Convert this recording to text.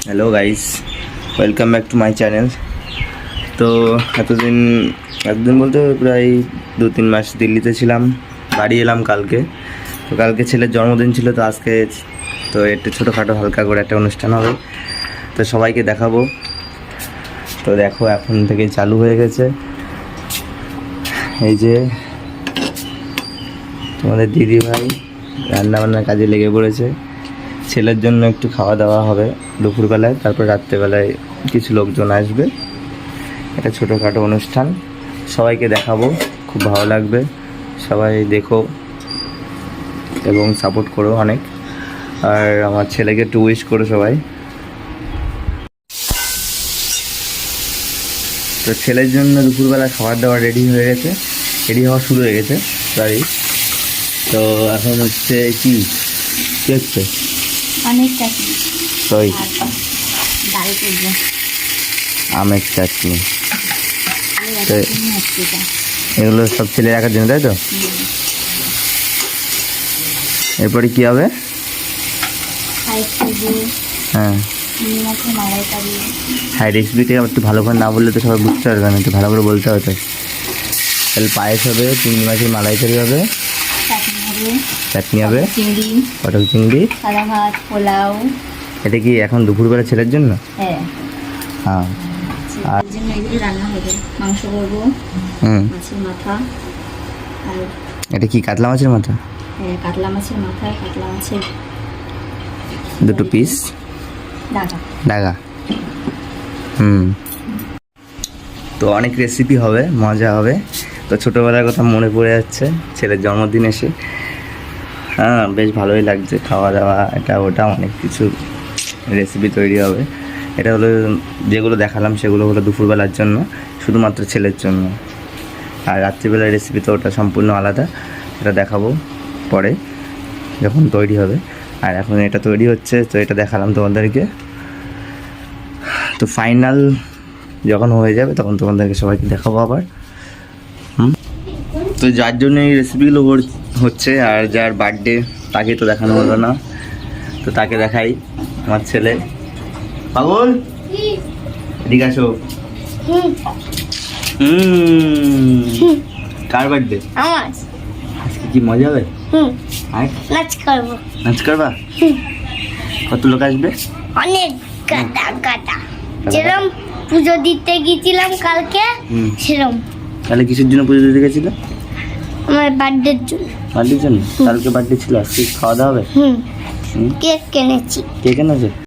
Hello guys, welcome back to my channel. তো এতদিন বলতে প্রায় 2-3 মাস দিল্লিতে ছিলাম, বাড়ি এলাম কালকে। তো কালকে ছেলের জন্মদিন ছিল, তো আজকে তো একটু ছোটোখাটো হালকা করে একটা অনুষ্ঠান হবে, তো সবাইকে দেখাবো। তো দেখো এখন থেকে চালু হয়ে গেছে, এই যে তোমাদের দিদি ভাই রান্নাবান্নার কাজে লেগে পড়েছে। ছেলের জন্য একটু খাওয়া দাওয়া হবে দুপুরবেলায়, তারপর রাত্রেবেলায় কিছু লোকজন আসবে। এটা ছোটোখাটো অনুষ্ঠান, সবাইকে দেখাবো, খুব ভালো লাগবে। সবাই দেখো এবং সাপোর্ট করো অনেক, আর আমার ছেলেকে একটু উইশ করো সবাই। তো ছেলের জন্য দুপুরবেলা খাবার দাবার রেডি হওয়া শুরু হয়ে গেছে সরি। তো এখন হচ্ছে কি হচ্ছে অনেক চাটনি, সরি ডাল করবো, আমের চাটনি। তো হচ্ছে এটা। এগুলো সব ছেলে রাখার জন্য, তাই তো? এরপরে কি হবে? পায়েস করবো, হ্যাঁ চিংড়ি মাছের মালাইকারি। হ্যাঁ, রেসিপিটা একটু ভালো করে না বললে তো সবাই বুঝতে পারবে না, একটু ভালো করে বলতে হবে। তাহলে পায়েস হবে, চিংড়ি মাছের মালাইকারি হবে, চাটনি হবে, চিংড়ি, পটল চিংড়ি, সাদা ভাত, পোলাও। এটা কি এখন দুপুরবেলা ছেলের জন্য? হ্যাঁ, হ্যাঁ। আর ছেলের জন্য এগুলো রান্না হবে। মাংস করবো, মাছের মাথা, আর এটা কি কাতলা মাছের মাথা? কাতলা মাছের মাথা, কাতলা মাছের দুটো পিস ডাগা। তো অনেক রেসিপি হবে, মজা হবে। তো ছোটোবেলার কথা মনে পড়ে যাচ্ছে ছেলের জন্মদিন এসে। হ্যাঁ, বেশ ভালোই লাগছে, খাওয়া দাওয়া এটা ওটা অনেক কিছু রেসিপি তৈরি হবে। এটা হলো যেগুলো দেখালাম সেগুলো হলো দুপুরবেলার জন্য, শুধুমাত্র ছেলের জন্য। আর রাত্রিবেলার রেসিপি তো ওটা সম্পূর্ণ আলাদা, এটা দেখাবো পরে যখন তৈরি হবে। আর এখন এটা তৈরি হচ্ছে, তো এটা দেখালাম তোমাদেরকে। তো ফাইনাল যখন হয়ে যাবে তখন তোমাদেরকে সবাইকে দেখাবো আবার। তো যার জন্য এই রেসিপিগুলো হচ্ছে, আর যার বার্থডে তাকে তো দেখানো হলো না, তো তাকে দেখাই। আমার ছেলে পাগল, এদিকে আসো। কার বার্থডে? আমার। আজকে কি মজা হবে? নাচ করবো। নাচ করবা? কত লোক আসবে? অনেক গাদা যেরম পুজো দিতে গেছিলাম কালকে, সেরম। তাহলে কিসের জন্য পুজো দিতে গেছিল? আমার বার্থডের জন্য। বার্থডের জন্য? কালকে বার্থডে ছিল, আজকে খাওয়া দাওয়া হবে। কেক কিনেছি। কে কেনেছে?